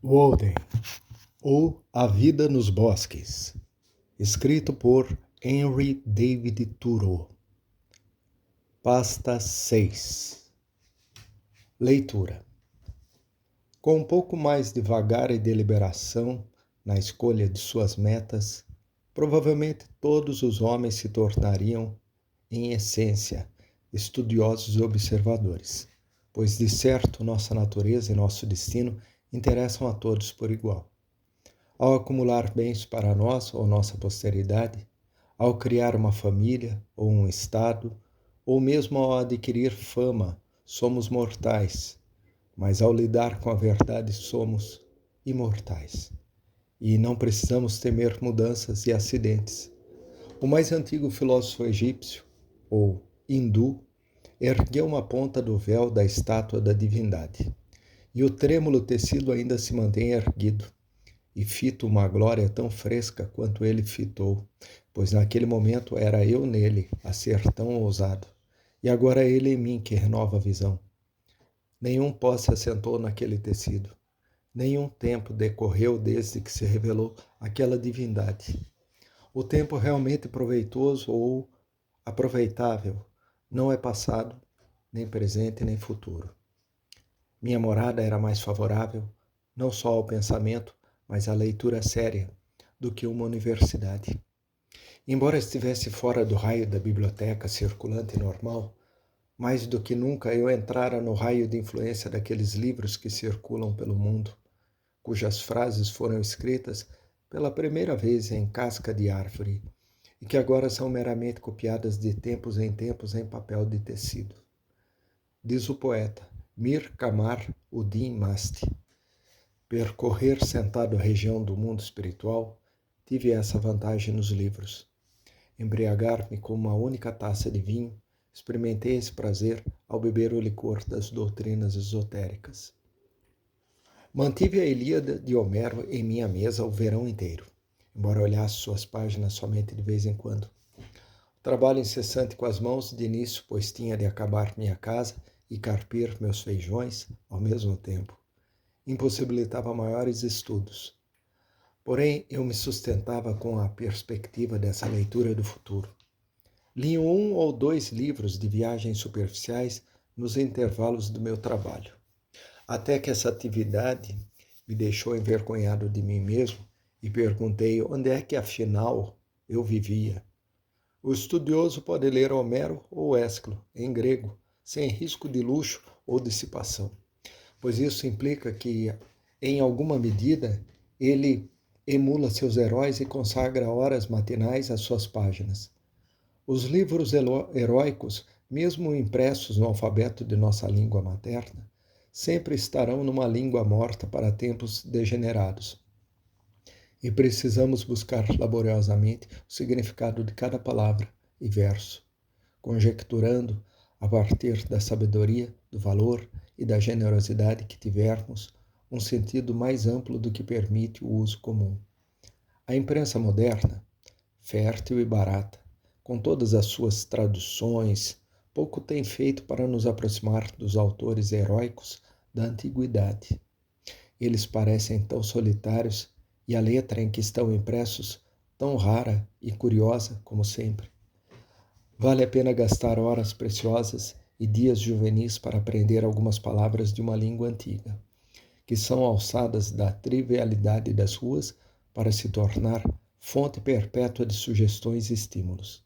Walden, ou A Vida nos Bosques, escrito por Henry David Thoreau. Pasta 6. Leitura. Com um pouco mais de vagar e deliberação na escolha de suas metas, provavelmente todos os homens se tornariam, em essência, estudiosos e observadores, pois de certo nossa natureza e nosso destino interessam a todos por igual. Ao acumular bens para nós ou nossa posteridade, ao criar uma família ou um estado, ou mesmo ao adquirir fama, somos mortais, mas ao lidar com a verdade somos imortais. E não precisamos temer mudanças e acidentes. O mais antigo filósofo egípcio, ou hindu, ergueu uma ponta do véu da estátua da divindade, e o trêmulo tecido ainda se mantém erguido, e fito uma glória tão fresca quanto ele fitou, pois naquele momento era eu nele a ser tão ousado, e agora é ele em mim que renova a visão. Nenhum pó se assentou naquele tecido, nenhum tempo decorreu desde que se revelou aquela divindade. O tempo realmente proveitoso ou aproveitável não é passado, nem presente, nem futuro. Minha morada era mais favorável, não só ao pensamento, mas à leitura séria, do que uma universidade. Embora estivesse fora do raio da biblioteca circulante normal, mais do que nunca eu entrara no raio de influência daqueles livros que circulam pelo mundo, cujas frases foram escritas pela primeira vez em casca de árvore e que agora são meramente copiadas de tempos em papel de tecido. Diz o poeta Mir Kamar Uddin Masti: percorrer sentado a região do mundo espiritual, tive essa vantagem nos livros. Embriagar-me com uma única taça de vinho, experimentei esse prazer ao beber o licor das doutrinas esotéricas. Mantive a Ilíada de Homero em minha mesa o verão inteiro, embora olhasse suas páginas somente de vez em quando. O trabalho incessante com as mãos de início, pois tinha de acabar minha casa e carpir meus feijões ao mesmo tempo, impossibilitava maiores estudos. Porém, eu me sustentava com a perspectiva dessa leitura do futuro. Li 1 ou 2 livros de viagens superficiais nos intervalos do meu trabalho, até que essa atividade me deixou envergonhado de mim mesmo e perguntei onde é que, afinal, eu vivia. O estudioso pode ler Homero ou Ésquilo, em grego, sem risco de luxo ou dissipação, pois isso implica que, em alguma medida, ele emula seus heróis e consagra horas matinais às suas páginas. Os livros heróicos, mesmo impressos no alfabeto de nossa língua materna, sempre estarão numa língua morta para tempos degenerados. E precisamos buscar laboriosamente o significado de cada palavra e verso, conjecturando, a partir da sabedoria, do valor e da generosidade que tivermos, um sentido mais amplo do que permite o uso comum. A imprensa moderna, fértil e barata, com todas as suas traduções, pouco tem feito para nos aproximar dos autores heróicos da antiguidade. Eles parecem tão solitários e a letra em que estão impressos tão rara e curiosa como sempre. Vale a pena gastar horas preciosas e dias juvenis para aprender algumas palavras de uma língua antiga, que são alçadas da trivialidade das ruas para se tornar fonte perpétua de sugestões e estímulos.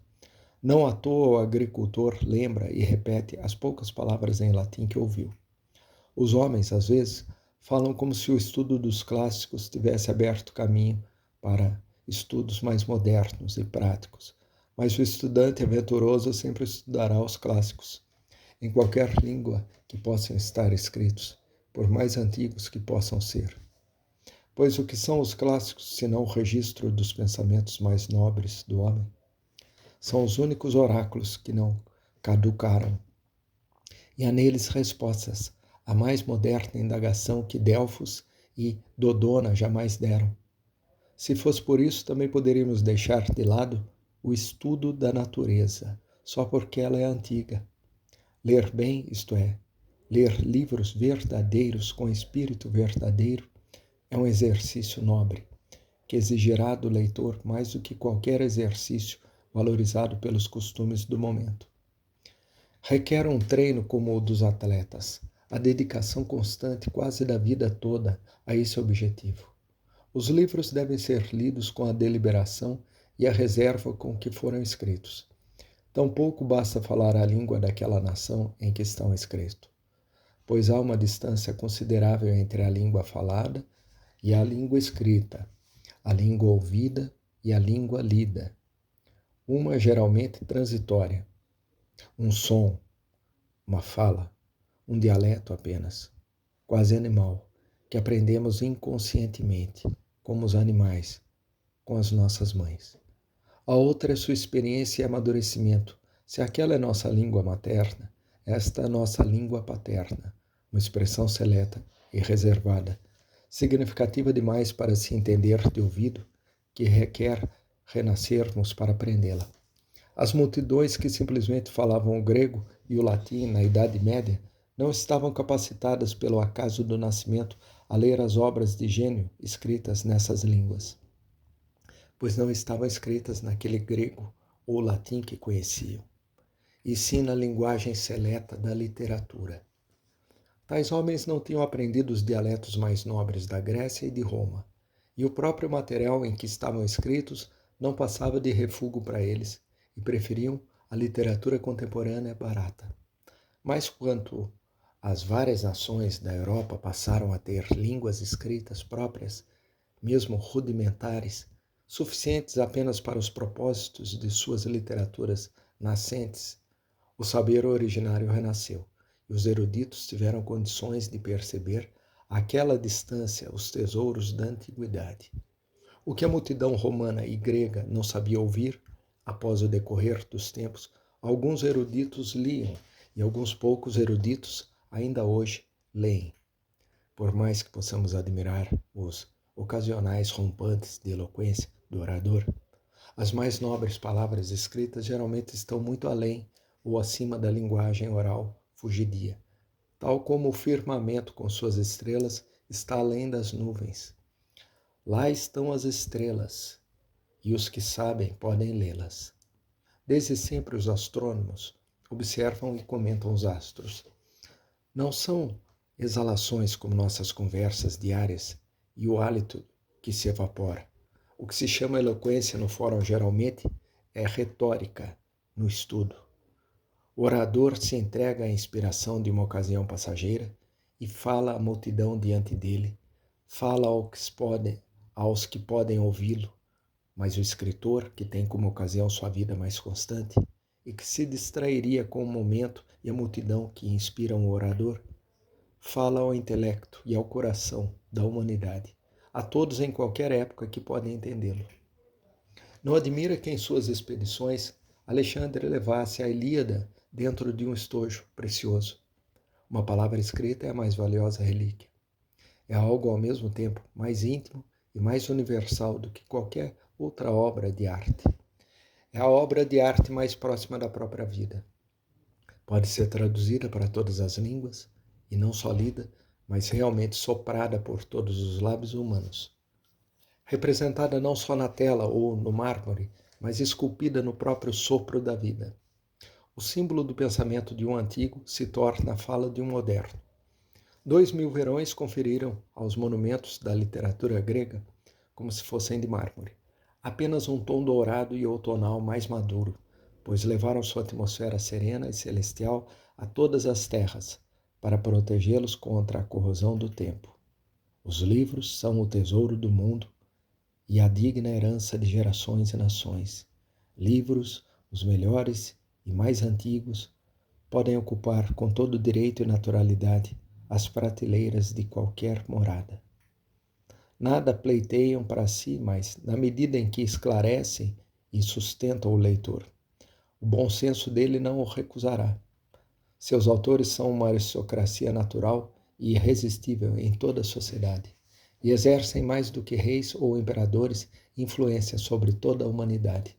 Não à toa o agricultor lembra e repete as poucas palavras em latim que ouviu. Os homens, às vezes, falam como se o estudo dos clássicos tivesse aberto caminho para estudos mais modernos e práticos, mas o estudante aventuroso sempre estudará os clássicos, em qualquer língua que possam estar escritos, por mais antigos que possam ser. Pois o que são os clássicos, senão o registro dos pensamentos mais nobres do homem? São os únicos oráculos que não caducaram. E há neles respostas à mais moderna indagação que Delfos e Dodona jamais deram. Se fosse por isso, também poderíamos deixar de lado o estudo da natureza, só porque ela é antiga. Ler bem, isto é, ler livros verdadeiros com espírito verdadeiro, É um exercício nobre, que exigirá do leitor mais do que qualquer exercício valorizado pelos costumes do momento. Requer um treino como o dos atletas, a dedicação constante quase da vida toda a esse objetivo. Os livros devem ser lidos com a deliberação e a reserva com que foram escritos. Tampouco basta falar a língua daquela nação em que estão escritos, pois há uma distância considerável entre a língua falada e a língua escrita, a língua ouvida e a língua lida. Uma geralmente transitória, um som, uma fala, um dialeto apenas, quase animal, que aprendemos inconscientemente, como os animais, com as nossas mães. A outra é sua experiência e amadurecimento. Se aquela é nossa língua materna, esta é nossa língua paterna, uma expressão seleta e reservada, significativa demais para se entender de ouvido, que requer renascermos para aprendê-la. As multidões que simplesmente falavam o grego e o latim na Idade Média não estavam capacitadas pelo acaso do nascimento a ler as obras de gênio escritas nessas línguas, pois não estavam escritas naquele grego ou latim que conheciam, e sim na linguagem seleta da literatura. Tais homens não tinham aprendido os dialetos mais nobres da Grécia e de Roma, e o próprio material em que estavam escritos não passava de refúgio para eles, e preferiam a literatura contemporânea barata. Mas quanto as várias nações da Europa passaram a ter línguas escritas próprias, mesmo rudimentares, suficientes apenas para os propósitos de suas literaturas nascentes, o saber originário renasceu, e os eruditos tiveram condições de perceber àquela distância os tesouros da antiguidade. O que a multidão romana e grega não sabia ouvir, após o decorrer dos tempos, alguns eruditos liam, e alguns poucos eruditos ainda hoje leem. Por mais que possamos admirar os ocasionais rompantes de eloquência do orador, as mais nobres palavras escritas geralmente estão muito além ou acima da linguagem oral fugidia, tal como o firmamento com suas estrelas está além das nuvens. Lá estão as estrelas, e os que sabem podem lê-las. Desde sempre os astrônomos observam e comentam os astros. Não são exalações como nossas conversas diárias e o hálito que se evapora. O que se chama eloquência no fórum geralmente é retórica no estudo. O orador se entrega à inspiração de uma ocasião passageira e fala à multidão diante dele, fala aos que podem ouvi-lo, mas o escritor, que tem como ocasião sua vida mais constante e que se distrairia com o momento e a multidão que inspiram o orador, fala ao intelecto e ao coração da humanidade, a todos em qualquer época que podem entendê-lo. Não admira que em suas expedições Alexandre levasse a Ilíada dentro de um estojo precioso. Uma palavra escrita é a mais valiosa relíquia. É algo ao mesmo tempo mais íntimo e mais universal do que qualquer outra obra de arte. É a obra de arte mais próxima da própria vida. Pode ser traduzida para todas as línguas, e não só lida, mas realmente soprada por todos os lábios humanos. Representada não só na tela ou no mármore, mas esculpida no próprio sopro da vida. O símbolo do pensamento de um antigo se torna a fala de um moderno. 2000 verões conferiram aos monumentos da literatura grega, como se fossem de mármore, apenas um tom dourado e outonal mais maduro, pois levaram sua atmosfera serena e celestial a todas as terras, para protegê-los contra a corrosão do tempo. Os livros são o tesouro do mundo e a digna herança de gerações e nações. Livros, os melhores e mais antigos, podem ocupar com todo direito e naturalidade as prateleiras de qualquer morada. Nada pleiteiam para si, mas, na medida em que esclarecem e sustentam o leitor, o bom senso dele não o recusará. Seus autores são uma aristocracia natural e irresistível em toda a sociedade, e exercem mais do que reis ou imperadores influência sobre toda a humanidade.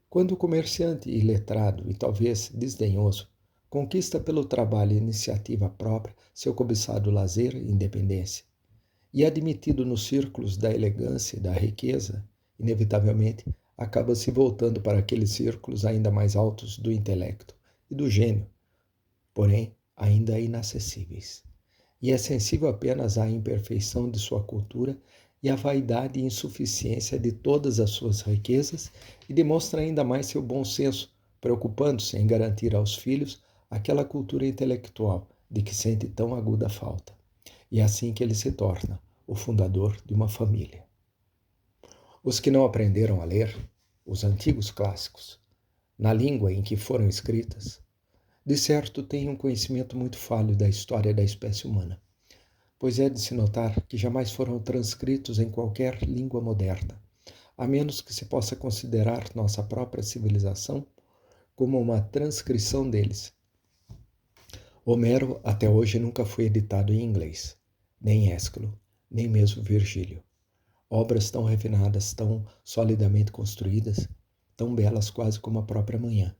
Quando o comerciante iletrado e talvez desdenhoso conquista pelo trabalho e iniciativa própria seu cobiçado lazer e independência, e admitido nos círculos da elegância e da riqueza, inevitavelmente acaba se voltando para aqueles círculos ainda mais altos do intelecto e do gênio, porém ainda inacessíveis. E é sensível apenas à imperfeição de sua cultura e à vaidade e insuficiência de todas as suas riquezas e demonstra ainda mais seu bom senso, preocupando-se em garantir aos filhos aquela cultura intelectual de que sente tão aguda falta. E é assim que ele se torna o fundador de uma família. Os que não aprenderam a ler os antigos clássicos, na língua em que foram escritas, de certo têm um conhecimento muito falho da história da espécie humana, pois é de se notar que jamais foram transcritos em qualquer língua moderna, a menos que se possa considerar nossa própria civilização como uma transcrição deles. Homero até hoje nunca foi editado em inglês, nem Ésquilo, nem mesmo Virgílio. Obras tão refinadas, tão solidamente construídas, tão belas quase como a própria manhã,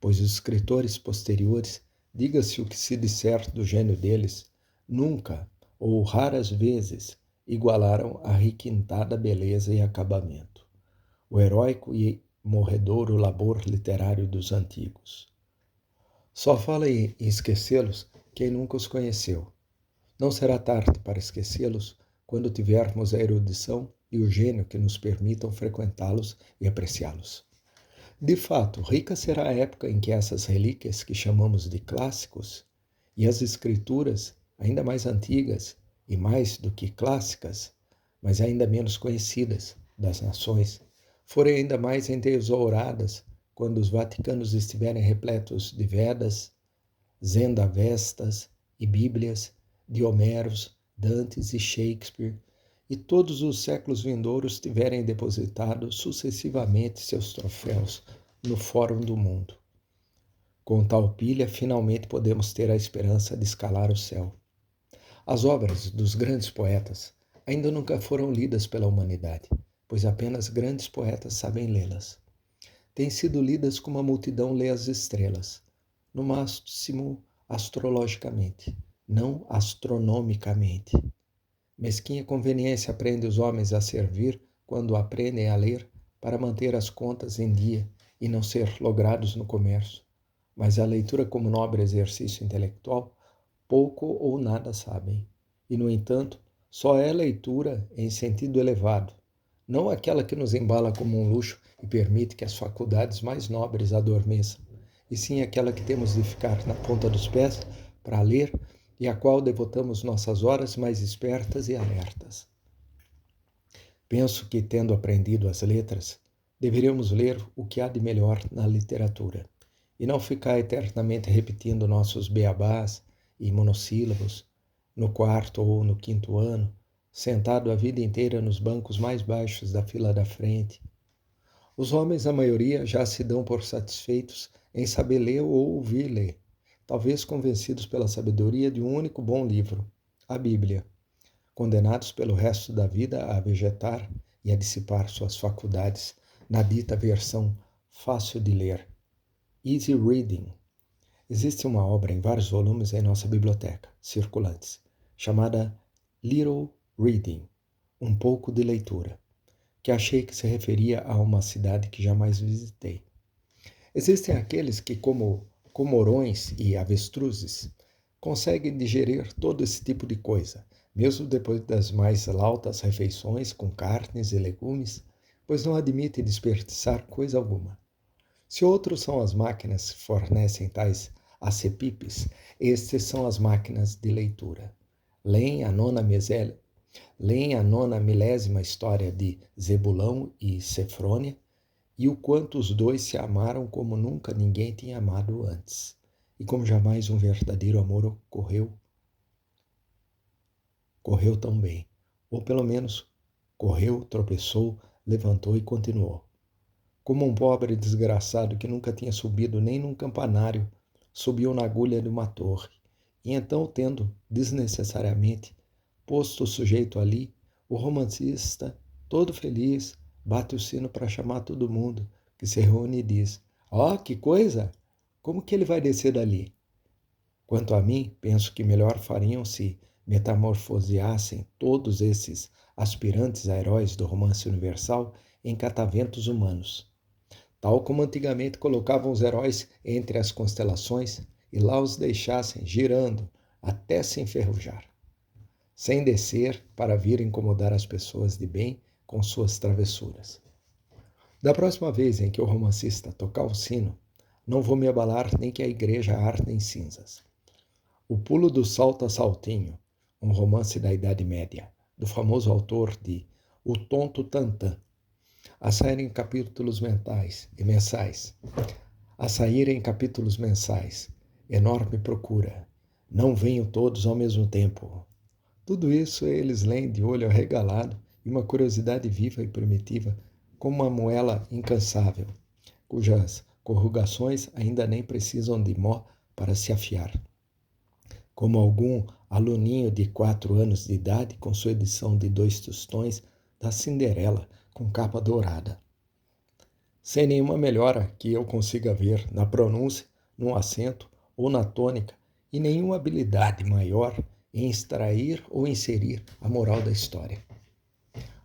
pois os escritores posteriores, diga-se o que se disser do gênio deles, nunca ou raras vezes igualaram a requintada beleza e acabamento, o heróico e morredouro labor literário dos antigos. Só fala em esquecê-los quem nunca os conheceu. Não será tarde para esquecê-los quando tivermos a erudição e o gênio que nos permitam frequentá-los e apreciá-los. De fato, rica será a época em que essas relíquias que chamamos de clássicos e as escrituras, ainda mais antigas e mais do que clássicas, mas ainda menos conhecidas das nações, forem ainda mais entesouradas quando os Vaticanos estiverem repletos de Vedas, Zendavestas e Bíblias, de Homeros, Dantes e Shakespeare, e todos os séculos vindouros tiverem depositado sucessivamente seus troféus no Fórum do Mundo. Com tal pilha, finalmente podemos ter a esperança de escalar o céu. As obras dos grandes poetas ainda nunca foram lidas pela humanidade, pois apenas grandes poetas sabem lê-las. Têm sido lidas como a multidão lê as estrelas, no máximo astrologicamente, não astronomicamente. Mesquinha conveniência prende os homens a servir quando aprendem a ler para manter as contas em dia e não ser logrados no comércio. Mas a leitura como nobre exercício intelectual, pouco ou nada sabem. E, no entanto, só é leitura em sentido elevado, não aquela que nos embala como um luxo e permite que as faculdades mais nobres adormeçam, e sim aquela que temos de ficar na ponta dos pés para ler e a qual devotamos nossas horas mais espertas e alertas. Penso que, tendo aprendido as letras, deveríamos ler o que há de melhor na literatura, e não ficar eternamente repetindo nossos beabás e monossílabos no quarto ou no quinto ano, sentado a vida inteira nos bancos mais baixos da fila da frente. Os homens, a maioria, já se dão por satisfeitos em saber ler ou ouvir ler, talvez convencidos pela sabedoria de um único bom livro, a Bíblia, condenados pelo resto da vida a vegetar e a dissipar suas faculdades na dita versão fácil de ler, easy reading. Existe uma obra em vários volumes em nossa biblioteca, circulantes, chamada Little Reading, um pouco de leitura, que achei que se referia a uma cidade que jamais visitei. Existem aqueles que, como comorões e avestruzes, conseguem digerir todo esse tipo de coisa, mesmo depois das mais lautas refeições com carnes e legumes, pois não admitem desperdiçar coisa alguma. Se outros são as máquinas que fornecem tais acepipes, estes são as máquinas de leitura. Leem a nona milésima história de Zebulão e Sefrônia, e o quanto os dois se amaram como nunca ninguém tinha amado antes, e como jamais um verdadeiro amor correu tão bem, ou pelo menos correu, tropeçou, levantou e continuou. Como um pobre desgraçado que nunca tinha subido nem num campanário, subiu na agulha de uma torre, e então, tendo desnecessariamente posto o sujeito ali, o romancista, todo feliz, bate o sino para chamar todo mundo, que se reúne e diz: "Ó, que coisa! Como que ele vai descer dali?" Quanto a mim, penso que melhor fariam se, metamorfoseassem todos esses aspirantes a heróis do romance universal em cataventos humanos, tal como antigamente colocavam os heróis entre as constelações e lá os deixassem girando até se enferrujar, sem descer para vir incomodar as pessoas de bem com suas travessuras. Da próxima vez em que o romancista tocar o sino, não vou me abalar nem que a igreja arda em cinzas. O Pulo do Salto a Saltinho, um romance da Idade Média, do famoso autor de O Tonto Tantã, a sair em capítulos mensais. Enorme procura. Não venham todos ao mesmo tempo. Tudo isso eles leem de olho arregalado e uma curiosidade viva e primitiva, como uma moela incansável, cujas corrugações ainda nem precisam de mó para se afiar. Como algum aluninho de 4 anos de idade com sua edição de 2 tostões da Cinderela com capa dourada. Sem nenhuma melhora que eu consiga ver na pronúncia, no acento ou na tônica e nenhuma habilidade maior em extrair ou inserir a moral da história.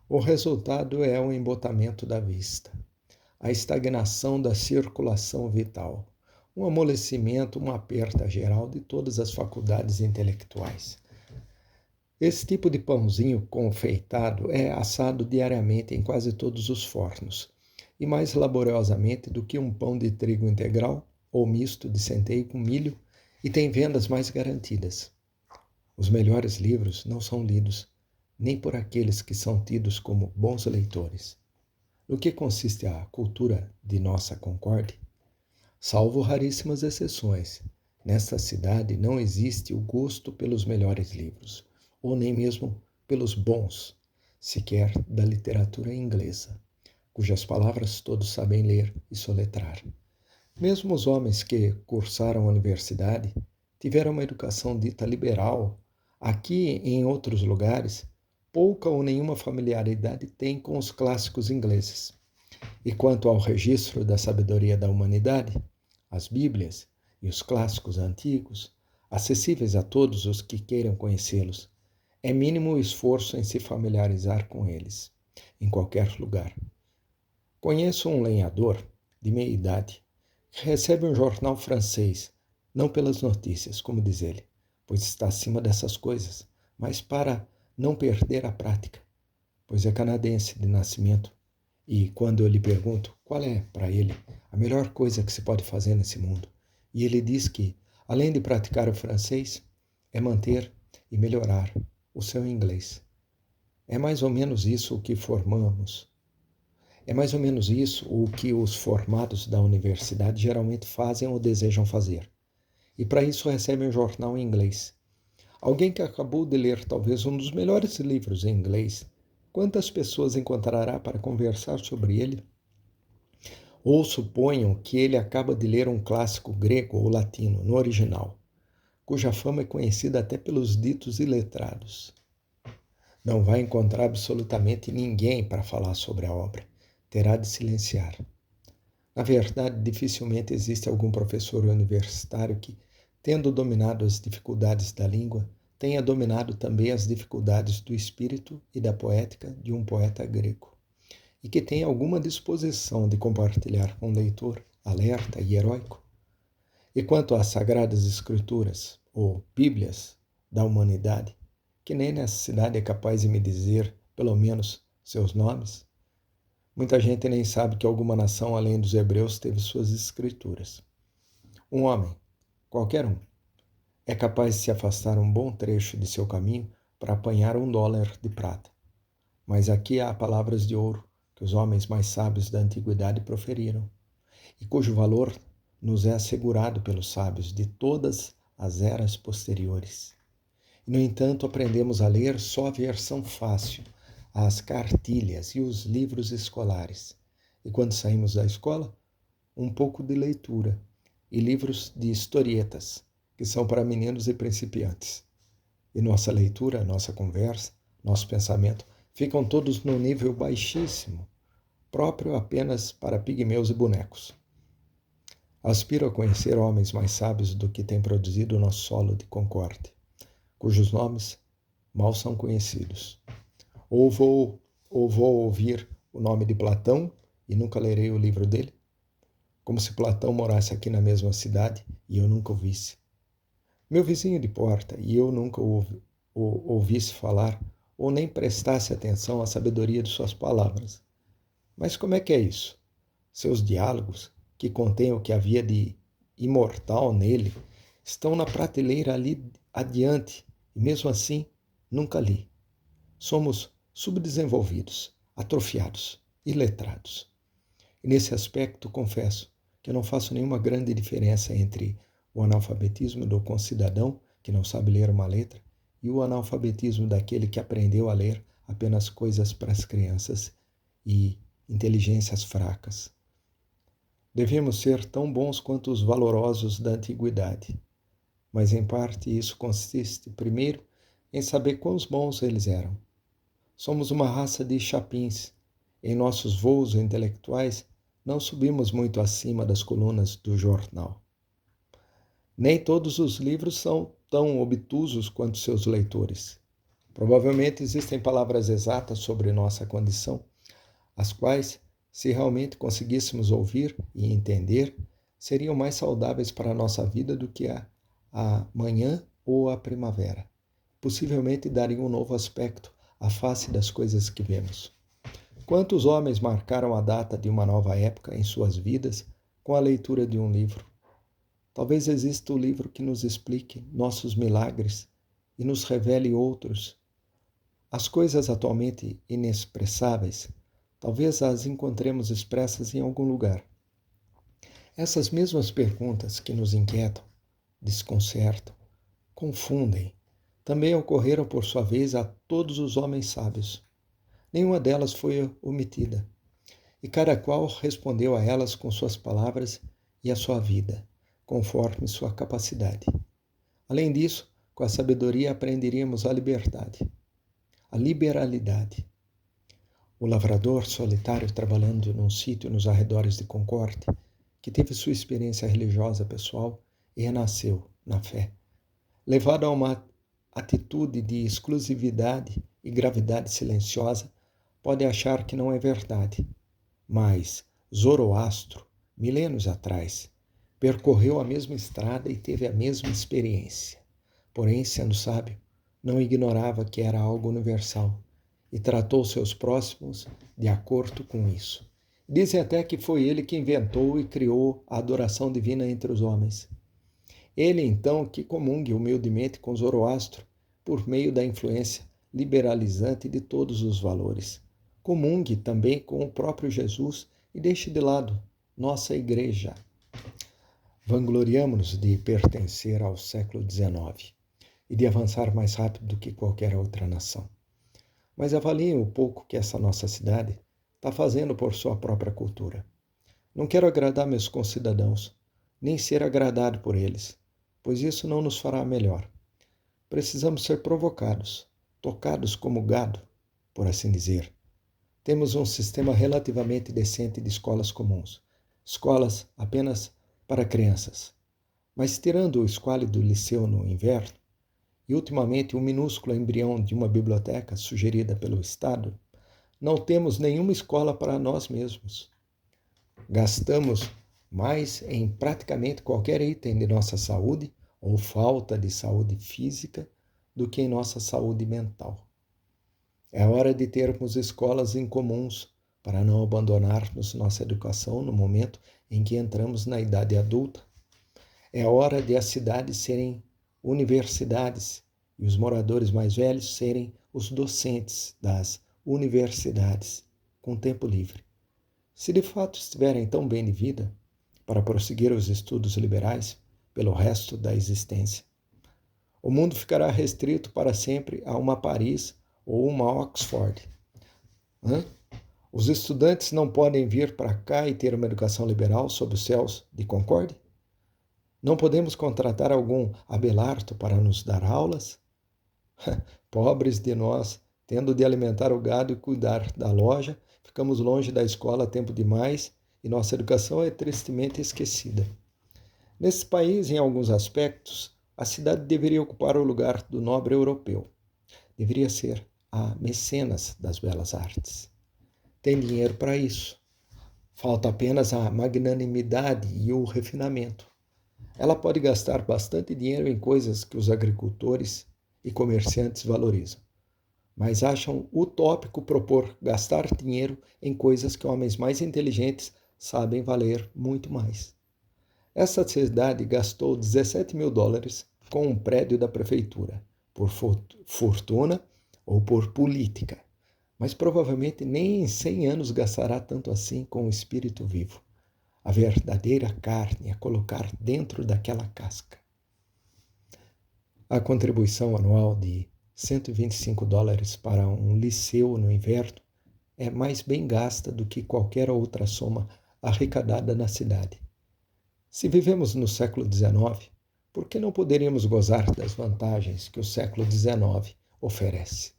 O resultado é o embotamento da vista, a estagnação da circulação vital, um amolecimento, uma aperta geral de todas as faculdades intelectuais. Esse tipo de pãozinho confeitado é assado diariamente em quase todos os fornos, e mais laboriosamente do que um pão de trigo integral ou misto de centeio com milho, e tem vendas mais garantidas. Os melhores livros não são lidos, nem por aqueles que são tidos como bons leitores. No que consiste a cultura de nossa concórdia? Salvo raríssimas exceções, nesta cidade não existe o gosto pelos melhores livros, ou nem mesmo pelos bons, sequer da literatura inglesa, cujas palavras todos sabem ler e soletrar. Mesmo os homens que cursaram a universidade tiveram uma educação dita liberal. Aqui e em outros lugares, pouca ou nenhuma familiaridade têm com os clássicos ingleses. E quanto ao registro da sabedoria da humanidade, as Bíblias e os clássicos antigos, acessíveis a todos os que queiram conhecê-los, é mínimo o esforço em se familiarizar com eles, em qualquer lugar. Conheço um lenhador de meia idade que recebe um jornal francês, não pelas notícias, como diz ele, pois está acima dessas coisas, mas para não perder a prática, pois é canadense de nascimento. E quando eu lhe pergunto qual é, para ele, a melhor coisa que se pode fazer nesse mundo, e ele diz que, além de praticar o francês, é manter e melhorar o seu inglês. É mais ou menos isso o que formamos. É mais ou menos isso o que os formados da universidade geralmente fazem ou desejam fazer. E para isso recebem um jornal em inglês. Alguém que acabou de ler talvez um dos melhores livros em inglês, quantas pessoas encontrará para conversar sobre ele? Ou suponham que ele acaba de ler um clássico grego ou latino, no original, cuja fama é conhecida até pelos ditos iletrados. Não vai encontrar absolutamente ninguém para falar sobre a obra. Terá de silenciar. Na verdade, dificilmente existe algum professor universitário que, tendo dominado as dificuldades da língua, tenha dominado também as dificuldades do espírito e da poética de um poeta grego, e que tenha alguma disposição de compartilhar com o leitor alerta e heróico. E quanto às Sagradas Escrituras, ou Bíblias da humanidade, que nem nessa cidade é capaz de me dizer, pelo menos, seus nomes, muita gente nem sabe que alguma nação além dos hebreus teve suas escrituras. Um homem, qualquer um, é capaz de se afastar um bom trecho de seu caminho para apanhar $1 de prata. Mas aqui há palavras de ouro que os homens mais sábios da antiguidade proferiram, e cujo valor nos é assegurado pelos sábios de todas as eras posteriores. E, no entanto, aprendemos a ler só a versão fácil, as cartilhas e os livros escolares. E quando saímos da escola, um pouco de leitura e livros de historietas, que são para meninos e principiantes. E nossa leitura, nossa conversa, nosso pensamento ficam todos num nível baixíssimo, próprio apenas para pigmeus e bonecos. Aspiro a conhecer homens mais sábios do que tem produzido o nosso solo de concórdia, cujos nomes mal são conhecidos. Ou vou ouvir o nome de Platão e nunca lerei o livro dele, como se Platão morasse aqui na mesma cidade e eu nunca o visse. Meu vizinho de porta e eu nunca o ouvisse falar ou nem prestasse atenção à sabedoria de suas palavras. Mas como é que é isso? Seus diálogos, que contêm o que havia de imortal nele, estão na prateleira ali adiante e mesmo assim nunca li. Somos subdesenvolvidos, atrofiados, iletrados. E nesse aspecto confesso que eu não faço nenhuma grande diferença entre o analfabetismo do concidadão que não sabe ler uma letra e o analfabetismo daquele que aprendeu a ler apenas coisas para as crianças e inteligências fracas. Devemos ser tão bons quanto os valorosos da antiguidade, mas em parte isso consiste, primeiro, em saber quões bons eles eram. Somos uma raça de chapins. Em nossos voos intelectuais, não subimos muito acima das colunas do jornal. Nem todos os livros são tão obtusos quanto seus leitores. Provavelmente existem palavras exatas sobre nossa condição, as quais, se realmente conseguíssemos ouvir e entender, seriam mais saudáveis para a nossa vida do que a manhã ou a primavera. Possivelmente dariam um novo aspecto à face das coisas que vemos. Quantos homens marcaram a data de uma nova época em suas vidas com a leitura de um livro? Talvez exista o livro que nos explique nossos milagres e nos revele outros. As coisas atualmente inexpressáveis, talvez as encontremos expressas em algum lugar. Essas mesmas perguntas que nos inquietam, desconcertam, confundem, também ocorreram por sua vez a todos os homens sábios. Nenhuma delas foi omitida, e cada qual respondeu a elas com suas palavras e a sua vida, conforme sua capacidade. Além disso, com a sabedoria aprenderíamos a liberdade, a liberalidade. O lavrador solitário trabalhando num sítio nos arredores de Concórdia, que teve sua experiência religiosa pessoal e renasceu na fé, levado a uma atitude de exclusividade e gravidade silenciosa, pode achar que não é verdade. Mas Zoroastro, milênios atrás, percorreu a mesma estrada e teve a mesma experiência. Porém, sendo sábio, não ignorava que era algo universal e tratou seus próximos de acordo com isso. Dizem até que foi ele que inventou e criou a adoração divina entre os homens. Ele, então, que comungue humildemente com Zoroastro por meio da influência liberalizante de todos os valores. Comungue também com o próprio Jesus e deixe de lado nossa igreja. Vangloriamo-nos de pertencer ao século XIX e de avançar mais rápido do que qualquer outra nação. Mas avaliem o pouco que essa nossa cidade está fazendo por sua própria cultura. Não quero agradar meus concidadãos, nem ser agradado por eles, pois isso não nos fará melhor. Precisamos ser provocados, tocados como gado, por assim dizer. Temos um sistema relativamente decente de escolas comuns, escolas apenas para crianças. Mas tirando o esquálido liceu no inverno, e ultimamente um minúsculo embrião de uma biblioteca sugerida pelo Estado, não temos nenhuma escola para nós mesmos. Gastamos mais em praticamente qualquer item de nossa saúde ou falta de saúde física do que em nossa saúde mental. É hora de termos escolas incomuns para não abandonarmos nossa educação no momento em que entramos na idade adulta. É hora de as cidades serem universidades e os moradores mais velhos serem os docentes das universidades com tempo livre. Se de fato estiverem tão bem de vida para prosseguir os estudos liberais pelo resto da existência, o mundo ficará restrito para sempre a uma Paris ou uma Oxford. Os estudantes não podem vir para cá e ter uma educação liberal sob os céus de Concórdia? Não podemos contratar algum Abelardo para nos dar aulas? Pobres de nós, tendo de alimentar o gado e cuidar da loja, ficamos longe da escola tempo demais e nossa educação é tristemente esquecida. Nesse país, em alguns aspectos, a cidade deveria ocupar o lugar do nobre europeu. deveria ser a mecenas das belas artes. Tem dinheiro para isso. Falta apenas a magnanimidade e o refinamento. Ela pode gastar bastante dinheiro em coisas que os agricultores e comerciantes valorizam, mas acham utópico propor gastar dinheiro em coisas que homens mais inteligentes sabem valer muito mais. Essa cidade gastou $17.000 com um prédio da prefeitura, por fortuna ou por política, mas provavelmente nem em 100 anos gastará tanto assim com o espírito vivo, a verdadeira carne a colocar dentro daquela casca. A contribuição anual de $125 para um liceu no inverno é mais bem gasta do que qualquer outra soma arrecadada na cidade. Se vivemos no século XIX, por que não poderíamos gozar das vantagens que o século XIX oferece?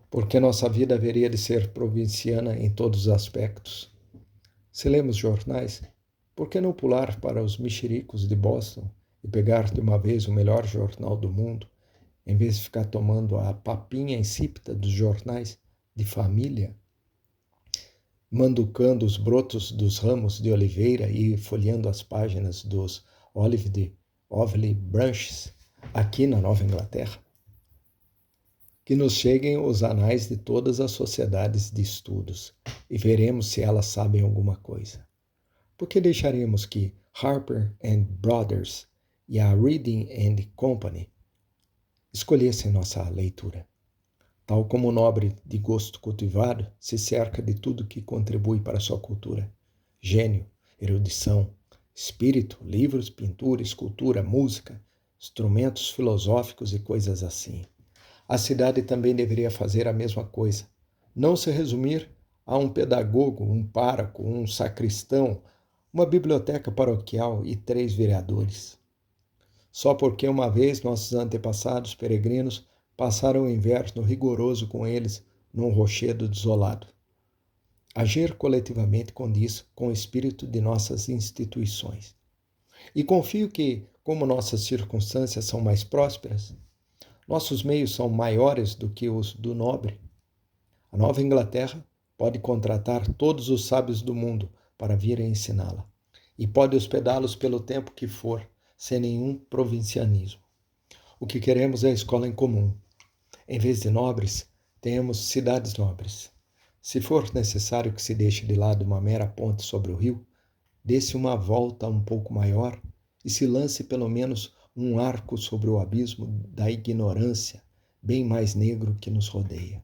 Porque nossa vida haveria de ser provinciana em todos os aspectos. Se lemos jornais, por que não pular para os mexericos de Boston e pegar de uma vez o melhor jornal do mundo, em vez de ficar tomando a papinha insípida dos jornais de família, manducando os brotos dos ramos de oliveira e folheando as páginas dos Olive Branches aqui na Nova Inglaterra? Que nos cheguem os anais de todas as sociedades de estudos e veremos se elas sabem alguma coisa. Por que deixaríamos que Harper Brothers e a Reading Company escolhessem nossa leitura? Tal como o nobre de gosto cultivado se cerca de tudo que contribui para a sua cultura: gênio, erudição, espírito, livros, pintura, escultura, música, instrumentos filosóficos e coisas assim. A cidade também deveria fazer a mesma coisa. Não se resumir a um pedagogo, um pároco, um sacristão, uma biblioteca paroquial e 3 vereadores. Só porque uma vez nossos antepassados peregrinos passaram o inverno rigoroso com eles num rochedo desolado. Agir coletivamente condiz com o espírito de nossas instituições. E confio que, como nossas circunstâncias são mais prósperas, nossos meios são maiores do que os do nobre, a Nova Inglaterra pode contratar todos os sábios do mundo para virem ensiná-la, e pode hospedá-los pelo tempo que for, sem nenhum provincianismo. O que queremos é a escola em comum. Em vez de nobres, tenhamos cidades nobres. Se for necessário que se deixe de lado uma mera ponte sobre o rio, dê-se uma volta um pouco maior e se lance pelo menos um arco sobre o abismo da ignorância, bem mais negro que nos rodeia.